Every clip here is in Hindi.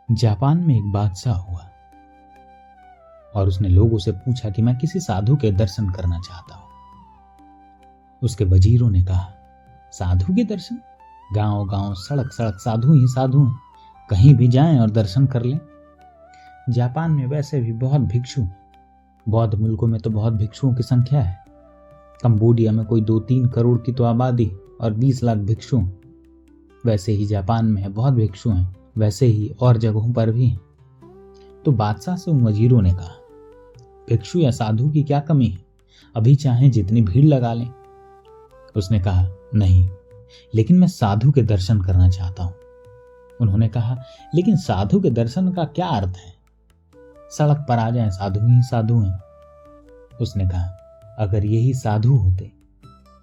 जापान में एक बादशाह हुआ और उसने लोगों से पूछा कि मैं किसी साधु के दर्शन करना चाहता हूं। उसके वजीरों ने कहा, साधु के दर्शन? गांव गांव सड़क सड़क साधु ही साधु हैं, कहीं भी जाएं और दर्शन कर लें। जापान में वैसे भी बहुत भिक्षु, बौद्ध मुल्कों में तो बहुत भिक्षुओं की संख्या है। कंबोडिया में कोई 2-3 करोड़ की तो आबादी और 20 लाख भिक्षु। वैसे ही जापान में है, बहुत भिक्षु हैं, वैसे ही और जगहों पर भी हैं। तो बादशाह से उन वजीरों ने कहा, भिक्षु या साधु की क्या कमी है, अभी चाहें जितनी भीड़ लगा लें। उसने कहा, नहीं, लेकिन मैं साधु के दर्शन करना चाहता हूं। उन्होंने कहा, लेकिन साधु के दर्शन का क्या अर्थ है? सड़क पर आ जाएं, साधु ही साधु हैं। उसने कहा, अगर यही साधु होते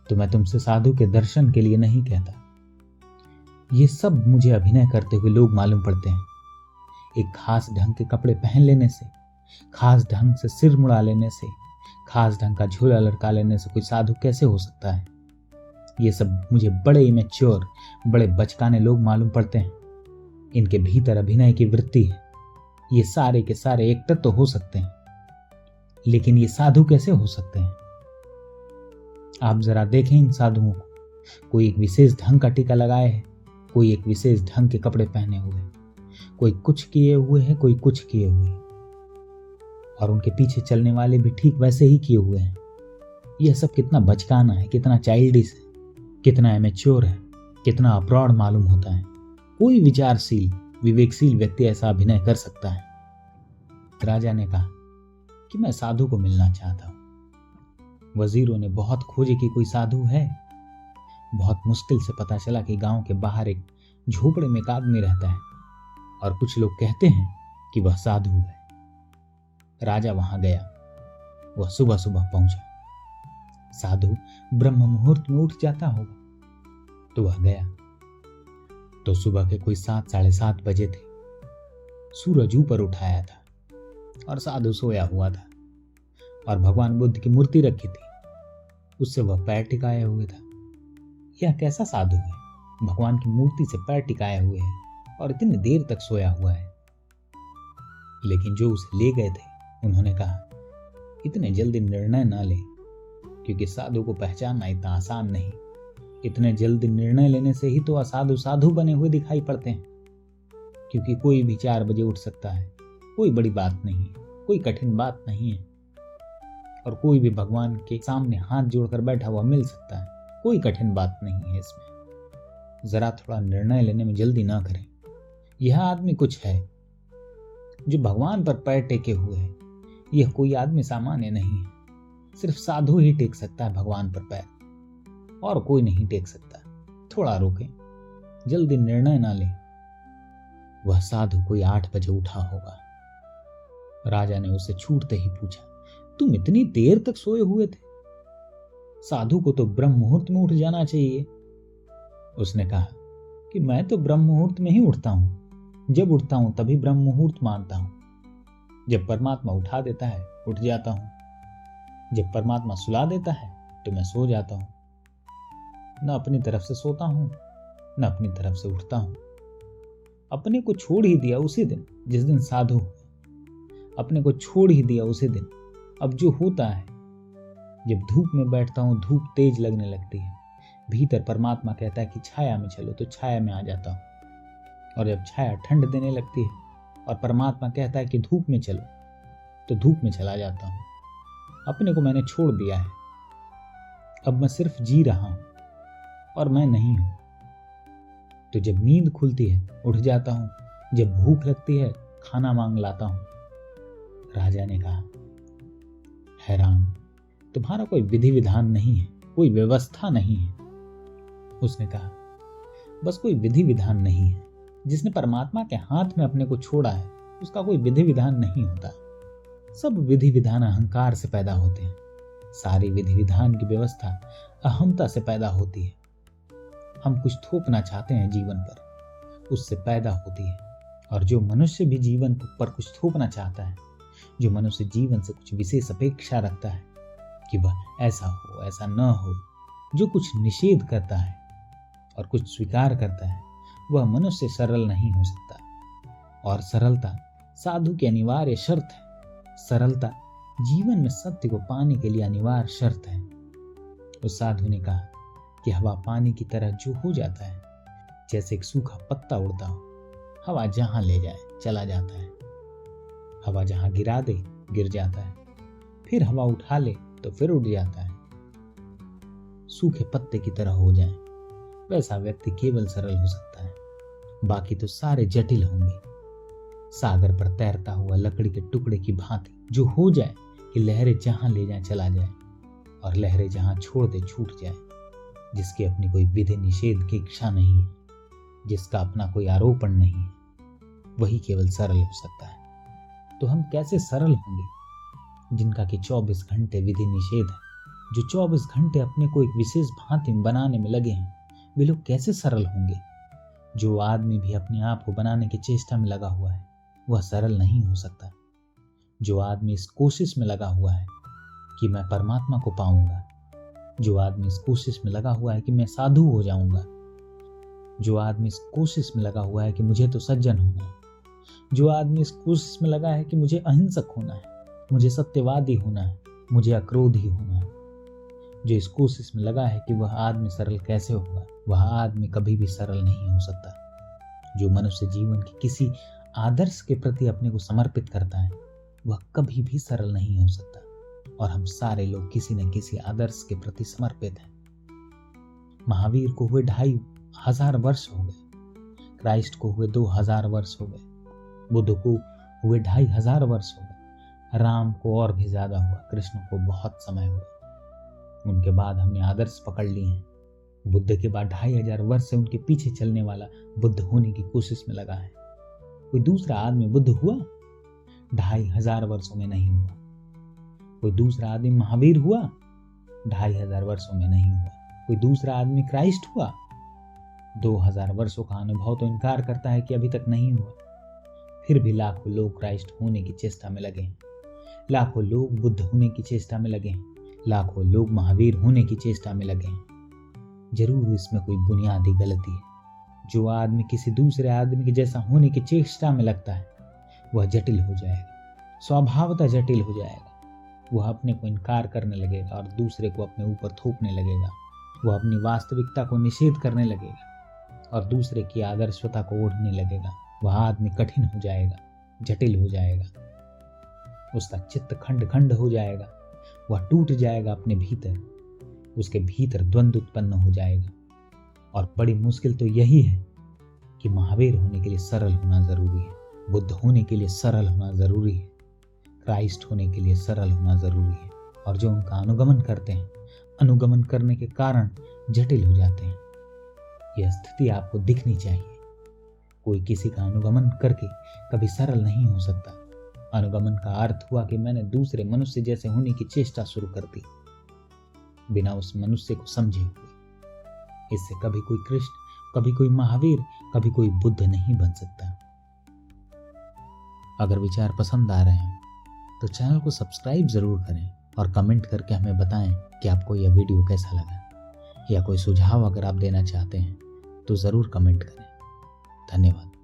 तो मैं तुमसे साधु के दर्शन के लिए नहीं कहता। ये सब मुझे अभिनय करते हुए लोग मालूम पड़ते हैं। एक खास ढंग के कपड़े पहन लेने से, खास ढंग से सिर मुड़ा लेने से, खास ढंग का झोला लटका लेने से कोई साधु कैसे हो सकता है? ये सब मुझे बड़े इमेच्योर, बड़े बचकाने लोग मालूम पड़ते हैं। इनके भीतर अभिनय की वृत्ति है। ये सारे के सारे एक्टर तो हो सकते हैं, लेकिन ये साधु कैसे हो सकते हैं? आप जरा देखें इन साधुओं को। कोई एक विशेष ढंग का टीका लगाए है, कोई एक विशेष ढंग के कपड़े पहने हुए, कोई कुछ किए हुए है, कोई कुछ किए हुए, और उनके पीछे चलने वाले भी ठीक वैसे ही किए हुए हैं। यह सब कितना बचकाना है, कितना चाइल्डिश है, कितना इमेच्योर है, कितना अप्रौढ़ मालूम होता है। कोई विचारशील, विवेकशील व्यक्ति ऐसा अभिनय कर सकता है? राजा ने कहा कि मैं साधु को मिलना चाहता हूं। वजीरों ने बहुत खोजे कि कोई साधु है। बहुत मुश्किल से पता चला कि गांव के बाहर एक झोपड़े में एक आदमी रहता है और कुछ लोग कहते हैं कि वह साधु है। राजा वहां गया। वह सुबह सुबह पहुंचा। साधु ब्रह्म मुहूर्त में उठ जाता होगा, तो वह गया। तो सुबह के कोई 7-7:30 बजे थे। सूरज ऊपर उठाया था और साधु सोया हुआ था और भगवान बुद्ध की मूर्ति रखी थी, उससे वह पैर टिकाए हुए था। यह कैसा साधु है, भगवान की मूर्ति से पैर टिकाए हुए है और इतनी देर तक सोया हुआ है? लेकिन जो उसे ले गए थे उन्होंने कहा, इतने जल्दी निर्णय ना ले, क्योंकि साधु को पहचानना इतना आसान नहीं। इतने जल्दी निर्णय लेने से ही तो असाधु साधु बने हुए दिखाई पड़ते हैं। क्योंकि कोई भी 4 बजे उठ सकता है, कोई बड़ी बात नहीं है, कोई कठिन बात नहीं है। और कोई भी भगवान के सामने हाथ जोड़कर बैठा हुआ मिल सकता है, कोई कठिन बात नहीं है इसमें। जरा थोड़ा निर्णय लेने में जल्दी ना करें। यह आदमी कुछ है जो भगवान पर पैर टेके हुए है। यह कोई आदमी सामान्य नहीं है। सिर्फ साधु ही टेक सकता है भगवान पर पैर, और कोई नहीं टेक सकता। थोड़ा रोकें, जल्दी निर्णय ना लें। वह साधु कोई 8 बजे उठा होगा। राजा ने उसे छूटते ही पूछा, तुम इतनी देर तक सोए हुए थे? साधु को तो ब्रह्म मुहूर्त में उठ जाना चाहिए। उसने कहा कि मैं तो ब्रह्म मुहूर्त में ही उठता हूं। जब उठता हूं तभी ब्रह्म मुहूर्त मानता हूं। जब परमात्मा उठा देता है उठ जाता हूं। जब परमात्मा सुला देता है तो मैं सो जाता हूं। न अपनी तरफ से सोता हूं, न अपनी तरफ से उठता हूं। अपने को छोड़ ही दिया उसी दिन जिस दिन साधु हुए। अपने को छोड़ ही दिया उसी दिन। अब जो होता है, जब धूप में बैठता हूं धूप तेज लगने लगती है। भीतर परमात्मा कहता है कि छाया में चलो, तो छाया में आ जाता हूं। और जब छाया ठंड देने लगती है और परमात्मा कहता है कि धूप में चलो, तो धूप में चला जाता हूं। अपने को मैंने छोड़ दिया है। अब मैं सिर्फ जी रहा हूं और मैं नहीं हूं। तो जब नींद खुलती है उठ जाता हूं, जब भूख लगती है खाना मांग लाता हूं। राजा ने कहा, हैरान, तुम्हारा कोई विधि विधान नहीं है, कोई व्यवस्था नहीं है। उसने कहा, बस कोई विधि विधान नहीं है। जिसने परमात्मा के हाथ में अपने को छोड़ा है उसका कोई विधि विधान नहीं होता। सब विधि विधान अहंकार से पैदा होते हैं। सारी विधि विधान की व्यवस्था अहमता से पैदा होती है। हम कुछ थोपना चाहते हैं जीवन पर, उससे पैदा होती है। और जो मनुष्य भी जीवन पर कुछ थोपना चाहता है, जो मनुष्य जीवन से कुछ विशेष अपेक्षा रखता है कि वह ऐसा हो ऐसा न हो, जो कुछ निषेध करता है और कुछ स्वीकार करता है, वह मनुष्य सरल नहीं हो सकता। और सरलता साधु की अनिवार्य शर्त है। सरलता जीवन में सत्य को पाने के लिए अनिवार्य शर्त है। उस साधु ने कहा कि हवा पानी की तरह जो हो जाता है, जैसे एक सूखा पत्ता उड़ता हो, हवा जहां ले जाए चला जाता है। हवा जहां गिरा दे गिर जाता है, फिर हवा उठा ले तो फिर उड़ जाता है। सूखे पत्ते की तरह हो जाए, वैसा व्यक्ति केवल सरल हो सकता है, बाकी तो सारे जटिल होंगे। सागर पर तैरता हुआ लकड़ी के टुकड़े की भांति जो हो जाए कि लहरें जहां ले जाए चला जाए और लहरें जहां छोड़ दे छूट जाए, जिसकी अपनी कोई विधि निषेध की इच्छा नहीं है, जिसका अपना कोई आरोपण नहीं है, वही केवल सरल हो सकता है। तो हम कैसे सरल होंगे जिनका कि 24 घंटे विधि निषेध है, जो 24 घंटे अपने को एक विशेष भांति बनाने में लगे हैं, वे लोग कैसे सरल होंगे? जो आदमी भी अपने आप को बनाने की चेष्टा में लगा हुआ है, वह सरल नहीं हो सकता। जो आदमी इस कोशिश में लगा हुआ है कि मैं परमात्मा को पाऊंगा, जो आदमी इस कोशिश में लगा हुआ है कि मैं साधु हो जाऊंगा, जो आदमी इस कोशिश में लगा हुआ है कि मुझे तो सज्जन होना है, जो आदमी इस कोशिश में लगा है कि मुझे अहिंसक होना है, मुझे सत्यवादी होना है, मुझे अक्रोधी होना है, जो इस कोशिश में लगा है कि वह आदमी सरल कैसे होगा, वह आदमी कभी भी सरल नहीं हो सकता। जो मनुष्य जीवन के किसी आदर्श के प्रति अपने को समर्पित करता है, वह कभी भी सरल नहीं हो सकता। और हम सारे लोग किसी न किसी आदर्श के प्रति समर्पित हैं। महावीर को हुए 2500 वर्ष हो गए, क्राइस्ट को हुए 2000 वर्ष हो गए, बुद्ध को हुए 2500 वर्ष हो गए, राम को और भी ज्यादा हुआ, कृष्ण को बहुत समय हुआ। उनके बाद हमने आदर्श पकड़ लिए हैं। बुद्ध के बाद 2500 वर्ष से उनके पीछे चलने वाला बुद्ध होने की कोशिश में लगा है। कोई दूसरा आदमी बुद्ध हुआ? 2500 वर्षों में नहीं हुआ। कोई दूसरा आदमी महावीर हुआ? 2500 वर्षों में नहीं हुआ। कोई दूसरा आदमी क्राइस्ट हुआ? 2000 वर्षों का अनुभव तो इनकार करता है कि अभी तक नहीं हुआ। फिर भी लाखों लोग क्राइस्ट होने की चेष्टा में लगे हैं, लाखों लोग बुद्ध होने की चेष्टा में लगे हैं, लाखों लोग महावीर होने की चेष्टा में लगे हैं। जरूर इसमें कोई बुनियादी गलती है। जो आदमी किसी दूसरे आदमी के जैसा होने की चेष्टा में लगता है, वह जटिल हो जाएगा, स्वभावतः जटिल हो जाएगा। वह अपने को इनकार करने लगेगा और दूसरे को अपने ऊपर थोपने लगेगा। वह अपनी वास्तविकता को निषेध करने लगेगा और दूसरे की आदर्शता को ओढ़ने लगेगा। वह आदमी कठिन हो जाएगा, जटिल हो जाएगा। उसका चित्त खंड खंड हो जाएगा। वह टूट जाएगा अपने भीतर, उसके भीतर द्वंद्व उत्पन्न हो जाएगा। और बड़ी मुश्किल तो यही है कि महावीर होने के लिए सरल होना जरूरी है, बुद्ध होने के लिए सरल होना जरूरी है, क्राइस्ट होने के लिए सरल होना जरूरी है। और जो उनका अनुगमन करते हैं, अनुगमन करने के कारण जटिल हो जाते हैं। यह स्थिति आपको दिखनी चाहिए। कोई किसी का अनुगमन करके कभी सरल नहीं हो सकता। अनुगमन का अर्थ हुआ कि मैंने दूसरे मनुष्य जैसे होने की चेष्टा शुरू कर दी, बिना उस मनुष्य को समझे हुए। इससे कभी कोई कृष्ण, कभी कोई महावीर, कभी कोई बुद्ध नहीं बन सकता। अगर विचार पसंद आ रहे हैं तो चैनल को सब्सक्राइब जरूर करें और कमेंट करके हमें बताएं कि आपको यह वीडियो कैसा लगा, या कोई सुझाव अगर आप देना चाहते हैं तो जरूर कमेंट करें। धन्यवाद।